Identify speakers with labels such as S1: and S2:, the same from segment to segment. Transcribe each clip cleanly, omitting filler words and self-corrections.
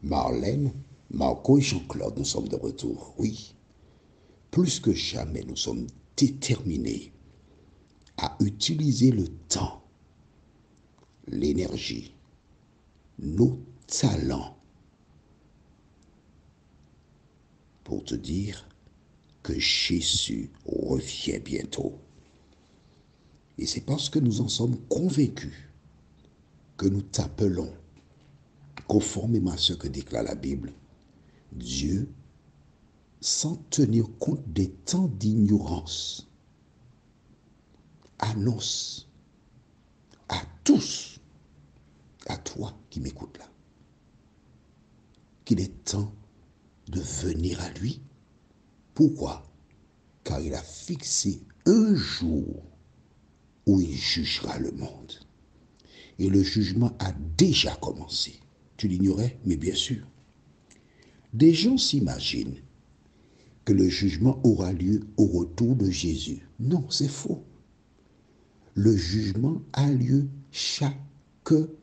S1: Marlène, Marco et Jean-Claude, nous sommes de retour. Oui, plus que jamais, nous sommes déterminés à utiliser le temps, l'énergie, nos talents pour te dire que Jésus revient bientôt. Et c'est parce que nous en sommes convaincus que nous t'appelons, conformément à ce que déclare la Bible, Dieu, sans tenir compte des temps d'ignorance, annonce à tous, à toi qui m'écoutes là, qu'il est temps de venir à lui. Pourquoi? Car il a fixé un jour où il jugera le monde. Et le jugement a déjà commencé. Tu l'ignorais? Mais bien sûr. Des gens s'imaginent que le jugement aura lieu au retour de Jésus. Non, c'est faux. Le jugement a lieu chaque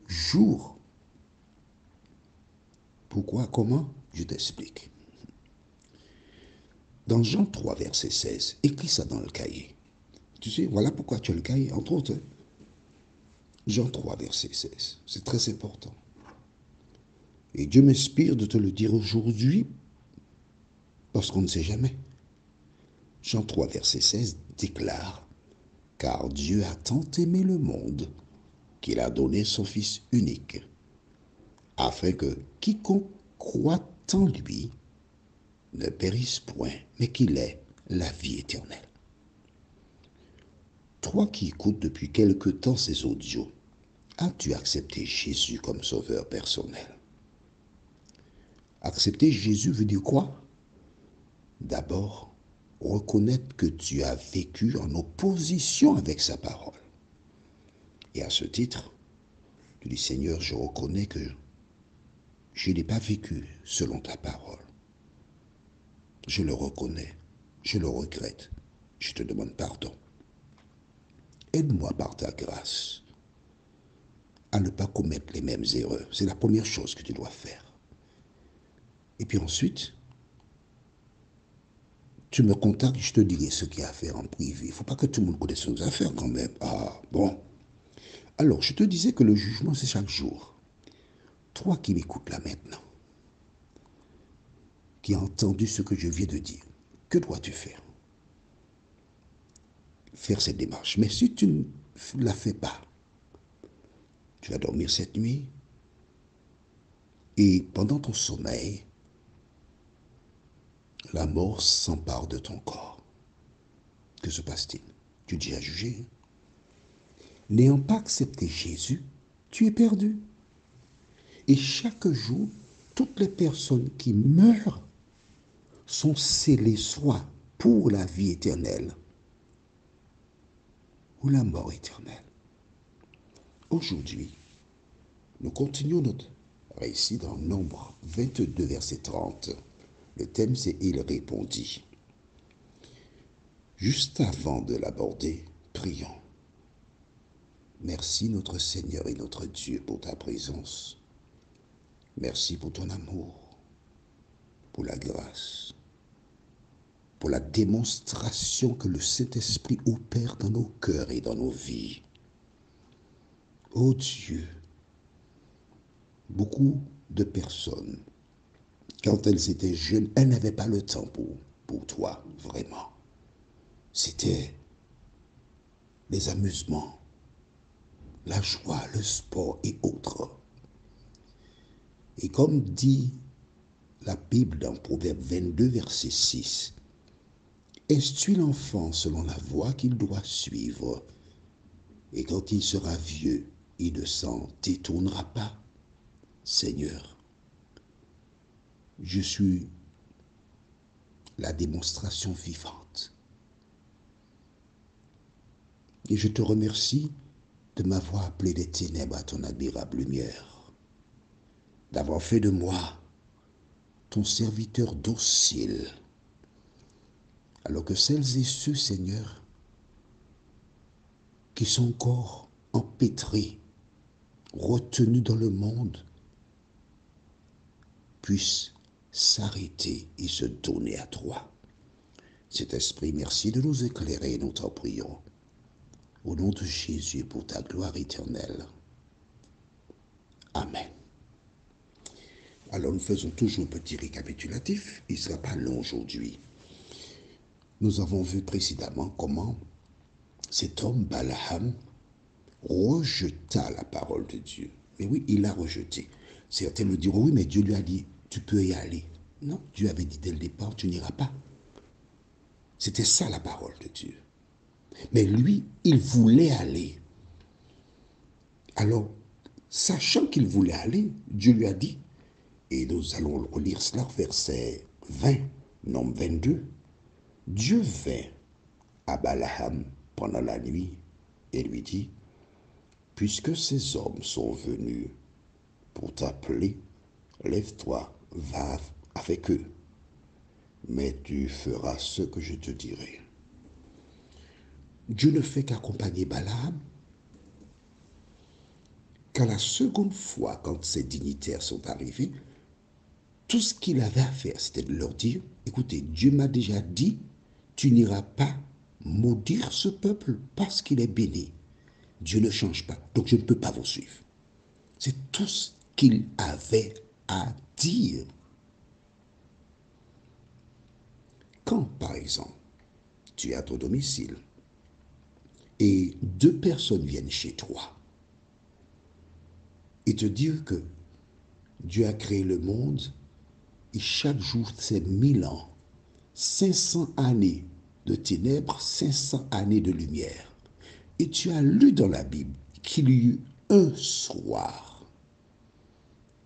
S1: jour. Pourquoi? Comment? Je t'explique. Dans Jean 3, verset 16, écris ça dans le cahier. Tu sais, voilà pourquoi tu as le cahier, entre autres. Jean 3, verset 16. C'est très important. Et Dieu m'inspire de te le dire aujourd'hui, parce qu'on ne sait jamais. Jean 3, verset 16 déclare, car Dieu a tant aimé le monde qu'il a donné son Fils unique, afin que quiconque croit en lui ne périsse point, mais qu'il ait la vie éternelle. Toi qui écoutes depuis quelque temps ces audios, as-tu accepté Jésus comme sauveur personnel? Accepter Jésus veut dire quoi? D'abord, reconnaître que tu as vécu en opposition avec sa parole. Et à ce titre, tu dis, Seigneur, je reconnais que je n'ai pas vécu selon ta parole. Je le reconnais, je le regrette, je te demande pardon. Aide-moi par ta grâce à ne pas commettre les mêmes erreurs. C'est la première chose que tu dois faire. Et puis ensuite, tu me contactes, je te dirai ce qu'il y a à faire en privé. Il ne faut pas que tout le monde connaisse nos affaires quand même. Ah, bon. Alors, je te disais que le jugement, c'est chaque jour. Toi qui m'écoutes là maintenant, qui as entendu ce que je viens de dire, que dois-tu faire? Faire cette démarche. Mais si tu ne la fais pas, tu vas dormir cette nuit et pendant ton sommeil, la mort s'empare de ton corps. Que se passe-t-il? Tu es déjà jugé. N'ayant pas accepté Jésus, tu es perdu. Et chaque jour, toutes les personnes qui meurent sont scellées soit pour la vie éternelle ou la mort éternelle. Aujourd'hui, nous continuons notre récit dans Nombre 22, verset 30. Le thème, c'est « Il répondit ». Juste avant de l'aborder, prions. Merci notre Seigneur et notre Dieu pour ta présence. Merci pour ton amour, pour la grâce, pour la démonstration que le Saint-Esprit opère dans nos cœurs et dans nos vies. Ô Dieu, beaucoup de personnes, quand elles étaient jeunes, elles n'avaient pas le temps pour toi, vraiment. C'était les amusements, la joie, le sport et autres. Et comme dit la Bible dans Proverbe 22, verset 6, instruis l'enfant selon la voie qu'il doit suivre, et quand il sera vieux, il ne s'en détournera pas. Seigneur, je suis la démonstration vivante. Et je te remercie de m'avoir appelé des ténèbres à ton admirable lumière, d'avoir fait de moi ton serviteur docile, alors que celles et ceux, Seigneur, qui sont encore empêtrés, retenus dans le monde, puisse s'arrêter et se donner à toi. Saint-Esprit, merci de nous éclairer, nous t'en prions. Au nom de Jésus, pour ta gloire éternelle. Amen. Alors nous faisons toujours un petit récapitulatif. Il ne sera pas long aujourd'hui. Nous avons vu précédemment comment cet homme, Balaam, rejeta la parole de Dieu. Mais oui, il l'a rejeté. Certains me diront, oui, mais Dieu lui a dit, tu peux y aller. Non, Dieu avait dit dès le départ, tu n'iras pas. C'était ça la parole de Dieu. Mais lui, il voulait aller. Alors, sachant qu'il voulait aller, Dieu lui a dit, et nous allons relire cela, verset 20, nombre 22, Dieu vint à Balaam pendant la nuit et lui dit, puisque ces hommes sont venus pour t'appeler, lève-toi, va avec eux, mais tu feras ce que je te dirai. Dieu ne fait qu'accompagner Balaam, car la seconde fois, quand ces dignitaires sont arrivés, tout ce qu'il avait à faire, c'était de leur dire, écoutez, Dieu m'a déjà dit, tu n'iras pas maudire ce peuple parce qu'il est béni. Dieu ne change pas, donc je ne peux pas vous suivre. C'est tout ce qu'il avait à dire. Quand, par exemple, tu es à ton domicile et deux personnes viennent chez toi et te dire que Dieu a créé le monde et chaque jour c'est 1000 ans, 500 années de ténèbres, 500 années de lumière. Et tu as lu dans la Bible qu'il y eut un soir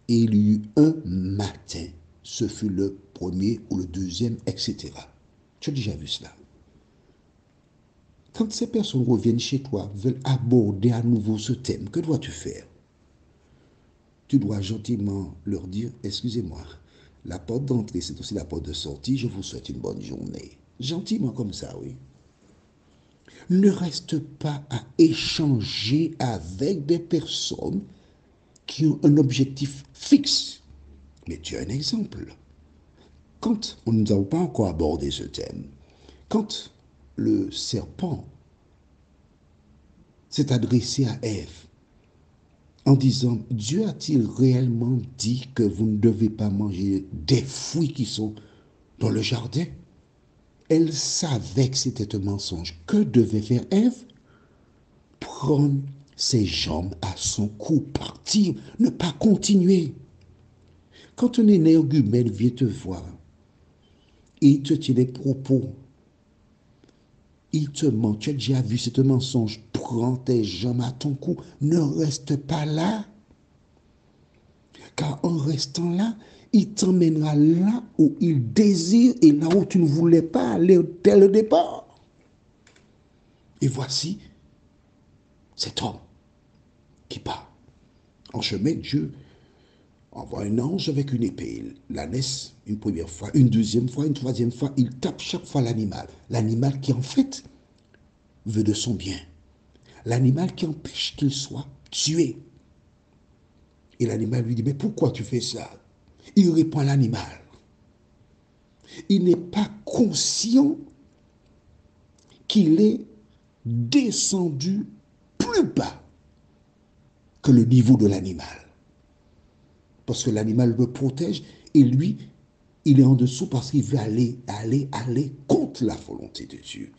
S1: et il y eut un matin. Ce fut le premier ou le deuxième, etc. Tu as déjà vu cela. Quand ces personnes reviennent chez toi, veulent aborder à nouveau ce thème, que dois-tu faire? Tu dois gentiment leur dire, excusez-moi, la porte d'entrée, c'est aussi la porte de sortie, je vous souhaite une bonne journée. Gentiment comme ça, oui. Ne reste pas à échanger avec des personnes qui ont un objectif fixe. Mais tu as un exemple. Quand nous n'avons pas encore abordé ce thème, quand le serpent s'est adressé à Ève en disant, Dieu a-t-il réellement dit que vous ne devez pas manger des fruits qui sont dans le jardin? Elle savait que c'était un mensonge. Que devait faire Ève? Prendre ses jambes à son cou, partir, ne pas continuer. Quand un énergumène vient te voir, il te tient des propos, il te ment, tu as déjà vu, c'est un mensonge, prends tes jambes à ton cou, ne reste pas là. Car en restant là, il t'emmènera là où il désire et là où tu ne voulais pas aller dès le départ. Et voici cet homme qui part. En chemin, Dieu envoie un ange avec une épée. La laisse une première fois, une deuxième fois, une troisième fois. Il tape chaque fois l'animal. L'animal qui en fait veut de son bien. L'animal qui empêche qu'il soit tué. Et l'animal lui dit, mais pourquoi tu fais ça? Il répond à l'animal. Il n'est pas conscient qu'il est descendu plus bas que le niveau de l'animal. Parce que l'animal le protège et lui, il est en dessous parce qu'il veut aller contre la volonté de Dieu.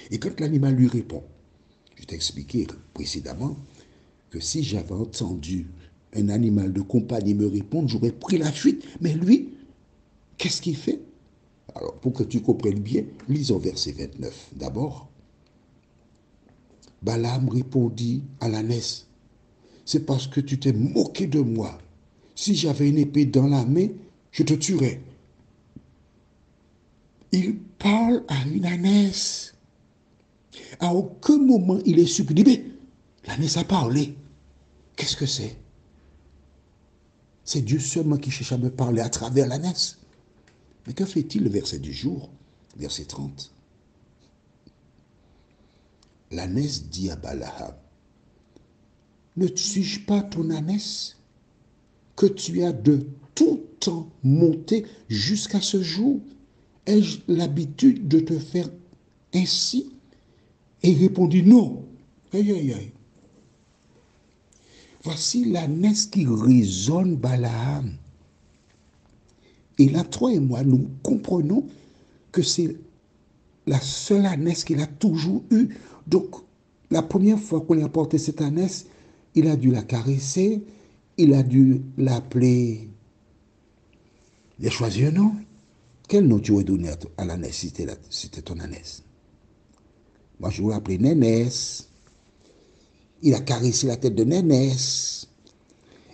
S1: Et quand l'animal lui répond, je t'ai expliqué précédemment que si j'avais entendu un animal de compagnie me répondre, j'aurais pris la fuite. Mais lui, qu'est-ce qu'il fait? Alors, pour que tu comprennes bien, lisons verset 29. D'abord, Balaam répondit à l'ânesse, c'est parce que tu t'es moqué de moi. Si j'avais une épée dans la main, je te tuerais. Il parle à une ânesse. À aucun moment il est supprimé. L'ânesse a parlé. Qu'est-ce que c'est? C'est Dieu seulement qui cherche à me parler à travers l'ânesse. Mais que fait-il le verset du jour, verset 30? L'ânesse dit à Balaam, ne suis-je pas ton ânesse que tu as de toute temps monté jusqu'à ce jour? Ai-je l'habitude de te faire ainsi? Et il répondit non. Aïe, aïe, aïe. Voici l'ânesse qui résonne Balaam. Et là, toi et moi, nous comprenons que c'est la seule ânesse qu'il a toujours eue. Donc, la première fois qu'on lui a porté cette ânesse, il a dû la caresser, il a dû l'appeler. Il a choisi un nom. Quel nom tu aurais donné à l'ânesse si c'était ton ânesse? Moi, je voulais l'appeler Nénès. Il a caressé la tête de Nénès.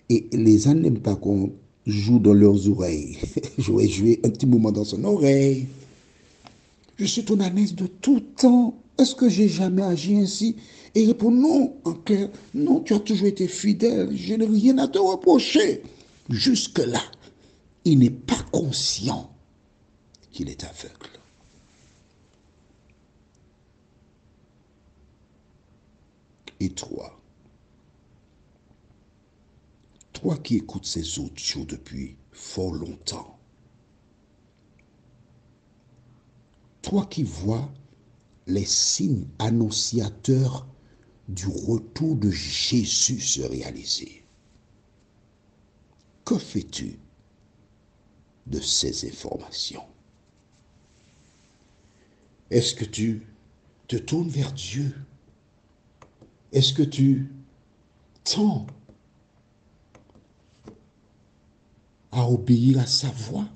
S1: Et les ânes n'aiment pas qu'on joue dans leurs oreilles. J'aurais joué un petit moment dans son oreille. Je suis ton ânesse de tout temps. Est-ce que j'ai jamais agi ainsi? Et il répond non, en clair. Non, tu as toujours été fidèle. Je n'ai rien à te reprocher. Jusque-là, il n'est pas conscient qu'il est aveugle. Et toi qui écoutes ces audios depuis fort longtemps, toi qui vois les signes annonciateurs du retour de Jésus se réaliser, que fais-tu de ces informations? Est-ce que tu te tournes vers Dieu? Est-ce que tu tends à obéir à sa voix?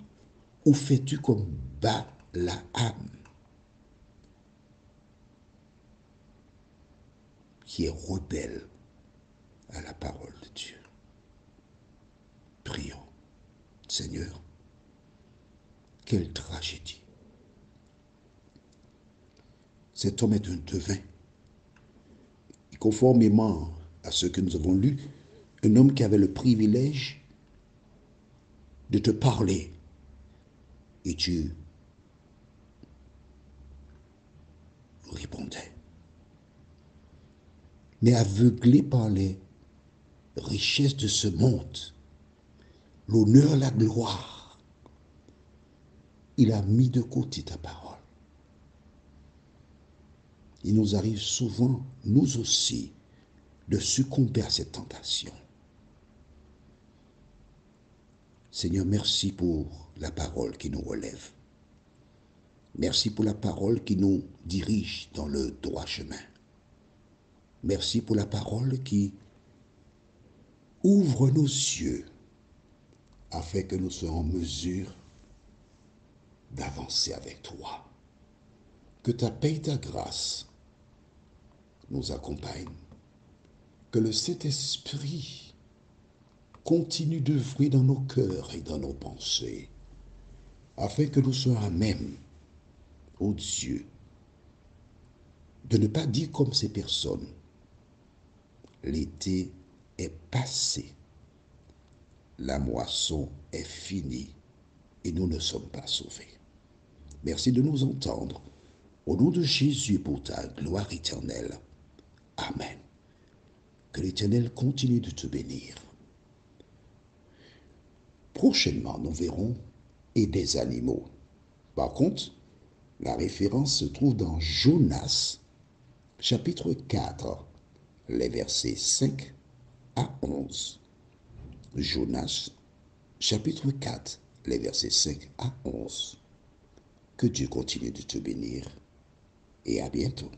S1: Ou fais-tu comme Balaam, qui est rebelle à la parole de Dieu? Prions. Seigneur, quelle tragédie. Cet homme est un devin. Et conformément à ce que nous avons lu, un homme qui avait le privilège de te parler. Et tu répondais. Mais aveuglé par les richesses de ce monde, l'honneur, la gloire, il a mis de côté ta parole. Il nous arrive souvent, nous aussi, de succomber à cette tentation. Seigneur, merci pour la parole qui nous relève. Merci pour la parole qui nous dirige dans le droit chemin. Merci pour la parole qui ouvre nos yeux afin que nous soyons en mesure d'avancer avec toi. Que ta paix et ta grâce nous accompagnent. Que le Saint-Esprit continue d'œuvrer dans nos cœurs et dans nos pensées, afin que nous soyons à même, ô Dieu, de ne pas dire comme ces personnes, l'été est passé, la moisson est finie et nous ne sommes pas sauvés. Merci de nous entendre. Au nom de Jésus pour ta gloire éternelle. Amen. Que l'Éternel continue de te bénir. Prochainement, nous verrons et des animaux. Par contre, la référence se trouve dans Jonas, chapitre 4, les versets 5 à 11. Jonas, chapitre 4, les versets 5 à 11. Que Dieu continue de te bénir et à bientôt.